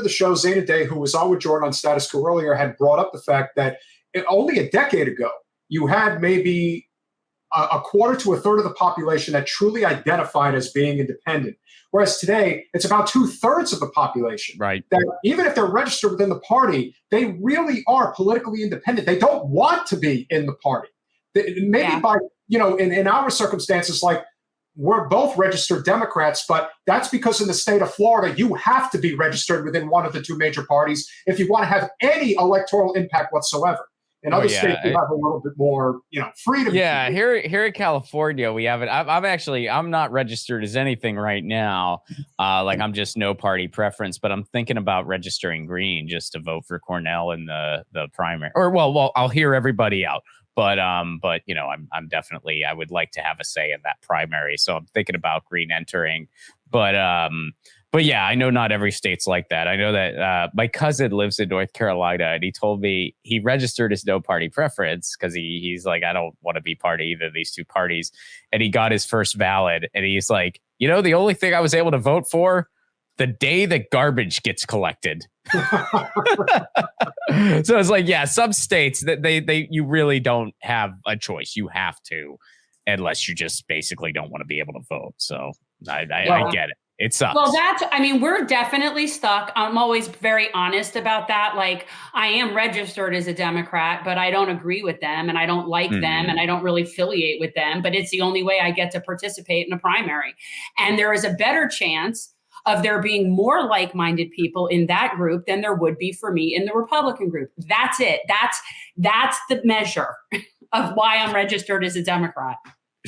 the show, Zaina Day, who was on with Jordan on Status Quo earlier, had brought up the fact that only a decade ago, you had maybe a quarter to a third of the population that truly identified as being independent. Whereas today, it's about 2/3 of the population. Right. That even if they're registered within the party, they really are politically independent. They don't want to be in the party. Maybe by, in our circumstances, like we're both registered Democrats, but that's because in the state of Florida, you have to be registered within one of the two major parties if you want to have any electoral impact whatsoever. In other states, we have a little bit more, freedom. Yeah, here in California, we have it. I'm not registered as anything right now. I'm just no party preference, but I'm thinking about registering green just to vote for Cornel in the primary. Or well, I'll hear everybody out. But I'm definitely, I would like to have a say in that primary. So I'm thinking about green entering. But yeah, I know not every state's like that. I know that my cousin lives in North Carolina, and he told me he registered as no party preference because he's like, I don't want to be part of either of these two parties. And he got his first ballot, and he's like, the only thing I was able to vote for, the day that garbage gets collected. So it's like, yeah, some states that you really don't have a choice. You have to, unless you just basically don't want to be able to vote. So I get it. It sucks. Well, we're definitely stuck. I'm always very honest about that. Like, I am registered as a Democrat, but I don't agree with them and I don't like them and I don't really affiliate with them, but it's the only way I get to participate in a primary. And there is a better chance of there being more like-minded people in that group than there would be for me in the Republican group. That's it. That's the measure of why I'm registered as a Democrat.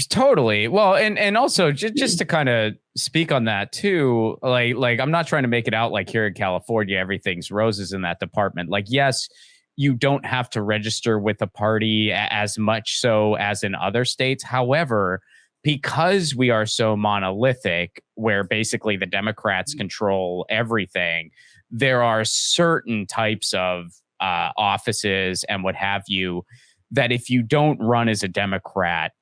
Totally. Well, and also just to kind of speak on that too, like I'm not trying to make it out like here in California, everything's roses in that department. Like, yes, you don't have to register with a party as much so as in other states. However, because we are so monolithic, where basically the Democrats control everything, there are certain types of offices and what have you, that if you don't run as a Democrat,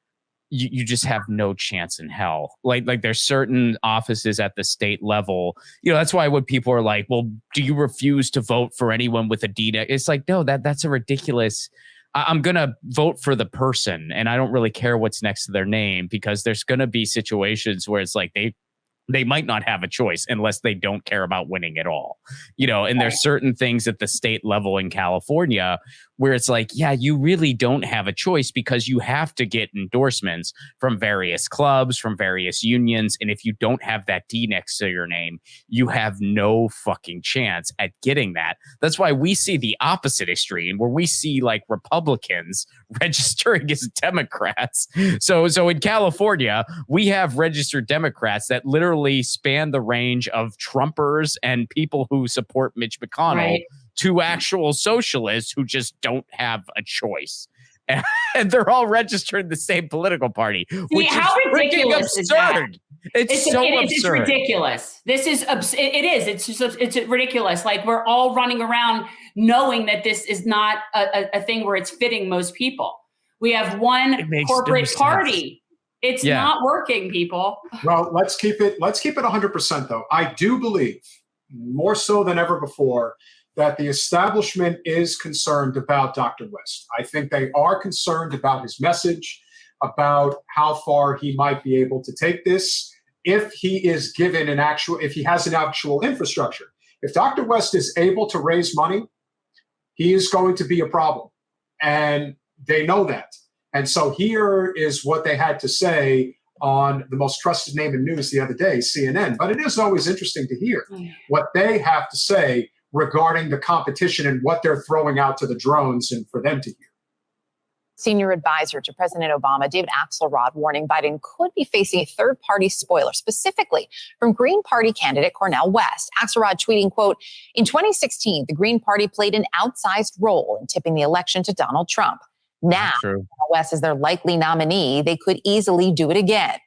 you just have no chance in hell. Like there's certain offices at the state level, that's why when people are like, well, do you refuse to vote for anyone with a D? It's like, no, that's a ridiculous. I'm going to vote for the person and I don't really care what's next to their name, because there's going to be situations where it's like they might not have a choice unless they don't care about winning at all, and there's certain things at the state level in California where it's like, yeah, you really don't have a choice because you have to get endorsements from various clubs, from various unions. And if you don't have that D next to your name, you have no fucking chance at getting that. That's why we see the opposite extreme where we see like Republicans registering as Democrats. So in California, we have registered Democrats that literally span the range of Trumpers and people who support Mitch McConnell, right, to actual socialists who just don't have a choice. And they're all registered in the same political party. Which how is ridiculous absurd. Is that? It's so absurd. It's ridiculous. This is it is. It's ridiculous. Like, we're all running around knowing that this is not a thing where it's fitting most people. We have one corporate party. It's not working, people. Well, let's keep it 100% though. I do believe, more so than ever before, that the establishment is concerned about Dr. West. I think they are concerned about his message, about how far he might be able to take this if he is given if he has an actual infrastructure. If Dr. West is able to raise money, he is going to be a problem. And they know that. And so here is what they had to say on the most trusted name in news the other day, CNN. But it is always interesting to hear what they have to say regarding the competition and what they're throwing out to the drones and for them to hear. Senior advisor to President Obama, David Axelrod, warning Biden could be facing a third-party spoiler, specifically from Green Party candidate Cornel West. Axelrod tweeting, quote, in 2016, the Green Party played an outsized role in tipping the election to Donald Trump. Now, West is their likely nominee. They could easily do it again.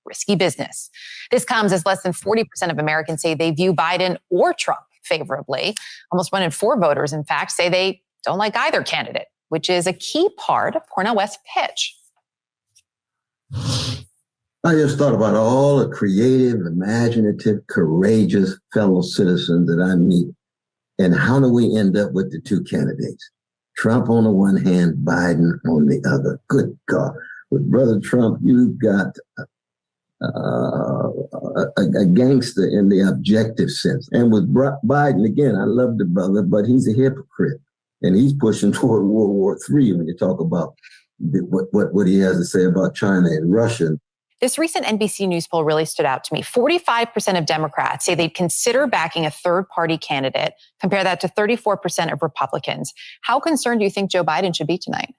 Risky business. This comes as less than 40% of Americans say they view Biden or Trump favorably. Almost 1 in 4 voters, in fact, say they don't like either candidate, which is a key part of Cornel West's pitch. I just thought about all the creative, imaginative, courageous fellow citizens that I meet And how do we end up with the two candidates? Trump on the one hand, Biden on the other. Good God. With Brother Trump, you've got a gangster in the objective sense. And with Biden, again, I love the brother, but he's a hypocrite. And he's pushing toward World War III when you talk about what he has to say about China and Russia. This recent NBC News poll really stood out to me. 45% of Democrats say they'd consider backing a third-party candidate. Compare that to 34% of Republicans. How concerned do you think Joe Biden should be tonight?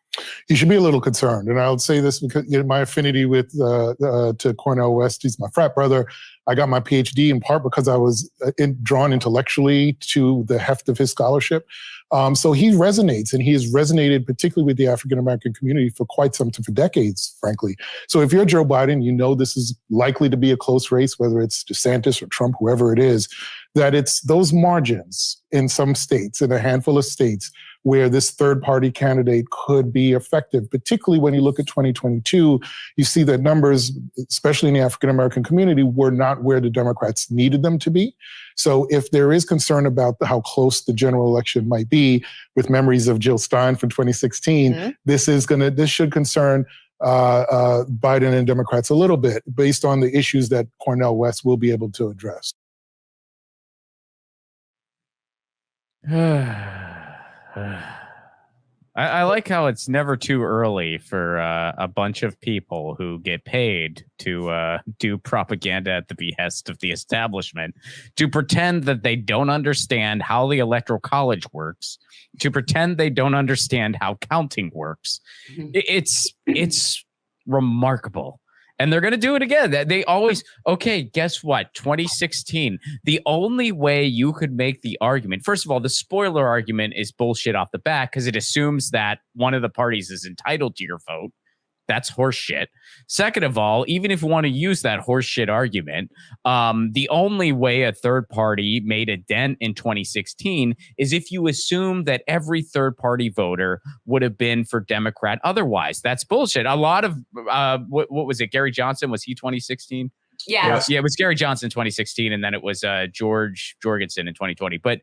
He should be a little concerned. And I'll say this because my affinity with to Cornel West, he's my frat brother. I got my PhD in part because I was drawn intellectually to the heft of his scholarship. So he resonates, and he has resonated particularly with the African-American community for quite some time, for decades, frankly. So if you're Joe Biden, you know this is likely to be a close race, whether it's DeSantis or Trump, whoever it is, that it's those margins in some states, in a handful of states, where this third-party candidate could be effective, particularly when you look at 2022, you see that numbers, especially in the African-American community, were not where the Democrats needed them to be. So if there is concern about how close the general election might be, with memories of Jill Stein from 2016, this should concern Biden and Democrats a little bit based on the issues that Cornel West will be able to address. I like how it's never too early for a bunch of people who get paid to do propaganda at the behest of the establishment to pretend that they don't understand how the Electoral College works, to pretend they don't understand how counting works. It's remarkable. And they're going to do it again. They always, okay, guess what? 2016, the only way you could make the argument, first of all, the spoiler argument is bullshit off the bat because it assumes that one of the parties is entitled to your vote. That's horseshit. Second of all, even if you want to use that horseshit argument, the only way a third party made a dent in 2016 is if you assume that every third party voter would have been for Democrat otherwise. That's bullshit. A lot of, what was it? Gary Johnson, was he 2016? Yes. Yeah, it was Gary Johnson in 2016, and then it was George Jorgensen in 2020. But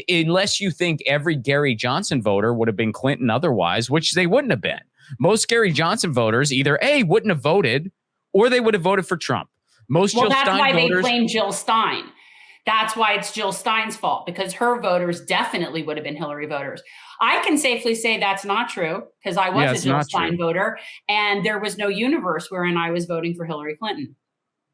unless you think every Gary Johnson voter would have been Clinton otherwise, which they wouldn't have been. Most Gary Johnson voters either A, wouldn't have voted, or they would have voted for Trump. Most Jill Stein voters. That's why they blame Jill Stein. That's why it's Jill Stein's fault, because her voters definitely would have been Hillary voters. I can safely say that's not true, because I was a Jill Stein voter, and there was no universe wherein I was voting for Hillary Clinton.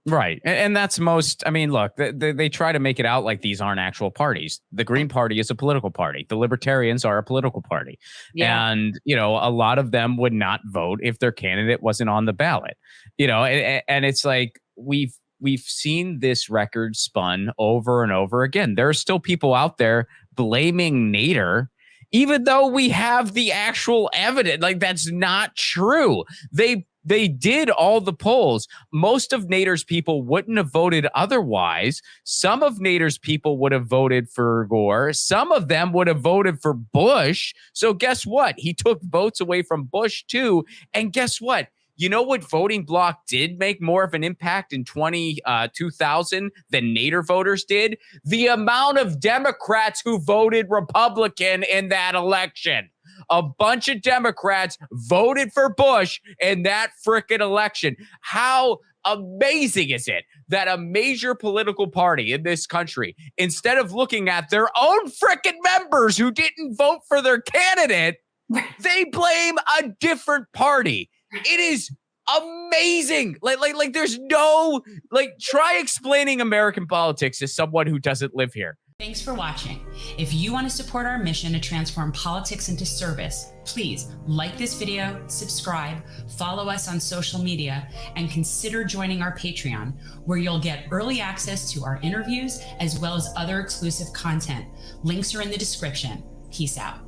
Right. And that's most, I mean, look, they try to make it out like these aren't actual parties. The Green Party is a political party. The Libertarians are a political party. Yeah. And, you know, a lot of them would not vote if their candidate wasn't on the ballot, you know, and it's like we've seen this record spun over and over again. There are still people out there blaming Nader, even though we have the actual evidence. Like, that's not true. They did all the polls. Most of Nader's people wouldn't have voted otherwise. Some of Nader's people would have voted for Gore. Some of them would have voted for Bush. So guess what? He took votes away from Bush too. And guess what? You know what voting bloc did make more of an impact in 2000 than Nader voters did? The amount of Democrats who voted Republican in that election. A bunch of Democrats voted for Bush in that frickin' election. How amazing is it that a major political party in this country, instead of looking at their own frickin' members who didn't vote for their candidate, they blame a different party? It is amazing. Like there's no, try explaining American politics to someone who doesn't live here. Thanks for watching. If you want to support our mission to transform politics into service, please like this video, subscribe, follow us on social media, and consider joining our Patreon, where you'll get early access to our interviews as well as other exclusive content. Links are in the description. Peace out.